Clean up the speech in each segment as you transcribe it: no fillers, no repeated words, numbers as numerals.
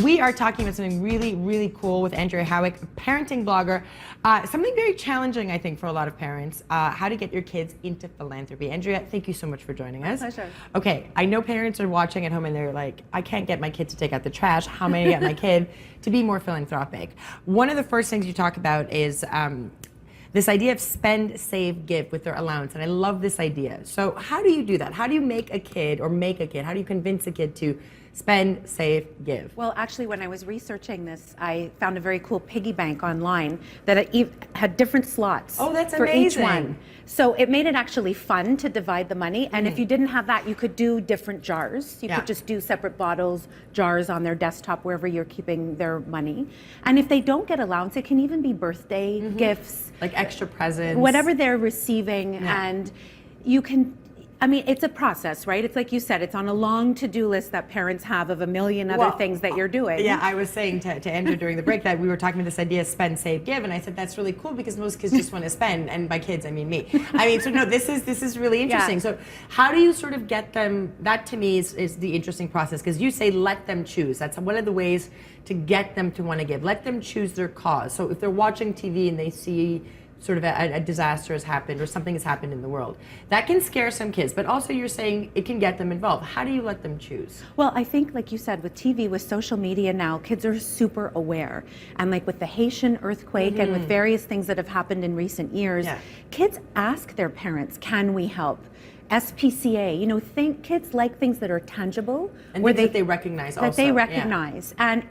We are talking about something really, really cool with Andrea Howick, a parenting blogger. Something very challenging, I think, for a lot of parents, how to get your kids into philanthropy. Andrea, thank you so much for joining us. My pleasure. Okay, I know parents are watching at home and they're like, I can't get my kid to take out the trash. How am I gonna get my kid to be more philanthropic? One of the first things you talk about is this idea of spend, save, give with their allowance. And I love this idea. So how do you do that? How do you make a kid, how do you convince a kid to spend, save, give? Well, actually, when I was researching this, I found a very cool piggy bank online that had different slots for each one. So it made it actually fun to divide the money. And if you didn't have that, you could do different jars. You could just do separate bottles, jars on their desktop, wherever you're keeping their money. And if they don't get allowance, it can even be birthday gifts. Like extra presents. Whatever they're receiving. And you can, I mean, it's a process, right? It's like you said, it's on a long to-do list that parents have of a million other things that you're doing. Yeah, I was saying to Andrew during the break that we were talking about this idea of spend, save, give, and I said that's really cool because most kids just want to spend, and by kids I mean me. I mean, so no, this is really interesting. So how do you sort of get them? That to me is the interesting process, because you say let them choose. That's one of the ways to get them to want to give. Let them choose their cause. So if they're watching TV and they see sort of a disaster has happened or something has happened in the world, that can scare some kids, but also you're saying it can get them involved. How do you let them choose? Well, I think, like you said, with TV, with social media now, kids are super aware. And like with the Haitian earthquake and with various things that have happened in recent years, kids ask their parents, can we help? SPCA, you know, kids like things that are tangible, and where they recognize also. That they recognize. And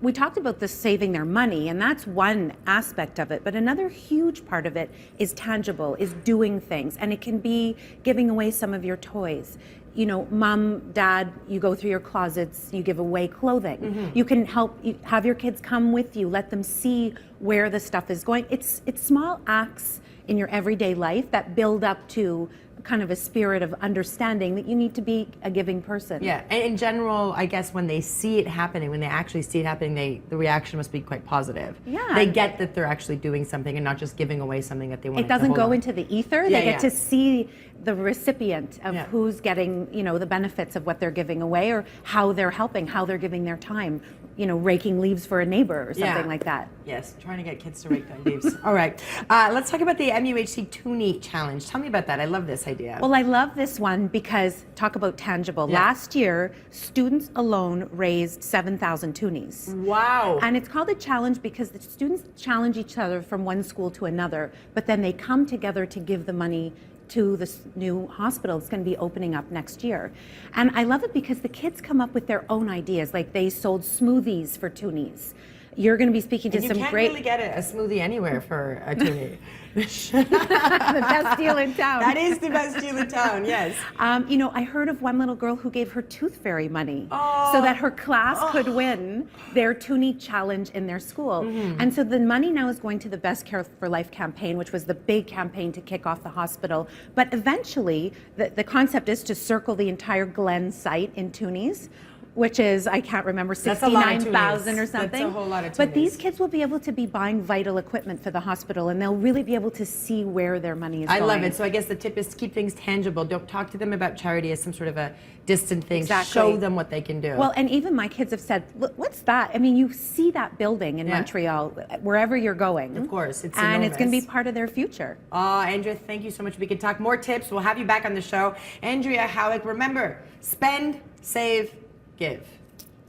we talked about this saving their money, and that's one aspect of it, but another huge part of it is tangible, is doing things, and it can be giving away some of your toys. You know, mom, dad, you go through your closets, you give away clothing. You can have your kids come with you, let them see where the stuff is going. It's small acts in your everyday life that build up to kind of a spirit of understanding that you need to be a giving person. Yeah, and in general, I guess when they see it happening, when they actually see it happening, the reaction must be quite positive. Yeah. They get that they're actually doing something and not just giving away something that they want. It doesn't go into the ether. Yeah, they get to see the recipient of who's getting, you know, the benefits of what they're giving away, or how they're helping, how they're giving their time, you know, raking leaves for a neighbor or something like that. Yes, trying to get kids to rake down leaves. All right, let's talk about the MUHC Toonie Challenge. Tell me about that. I love this idea. Well, I love this one because talk about tangible. Last year, students alone raised 7,000 toonies. Wow. And it's called a challenge because the students challenge each other from one school to another, but then they come together to give the money to this new hospital that's going to be opening up next year. And I love it because the kids come up with their own ideas, like they sold smoothies for toonies. You're going to be speaking to some great... You can't really get a smoothie anywhere for a toonie. The best deal in town. That is the best deal in town, yes. You know, I heard of one little girl who gave her tooth fairy money so that her class could win their toonie challenge in their school. And so the money now is going to the Best Care for Life campaign, which was the big campaign to kick off the hospital. But eventually, the concept is to circle the entire Glen site in toonies, which is, I can't remember, 69,000 or something. That's a whole lot of toonies. But these kids will be able to be buying vital equipment for the hospital, and they'll really be able to see where their money is going. I love it. So I guess the tip is to keep things tangible. Don't talk to them about charity as some sort of a distant thing. Exactly. Show them what they can do. Well, and even my kids have said, look, what's that? I mean, you see that building in Montreal, wherever you're going. Of course, it's and enormous. It's going to be part of their future. Andrea, thank you so much. We can talk more tips. We'll have you back on the show. Andrea Howick, remember, spend, save, give.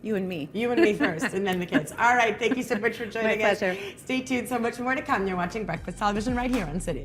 You and me. You and me first, and then the kids. All right, thank you so much for joining us. My pleasure. Stay tuned, so much more to come. You're watching Breakfast Television right here on City.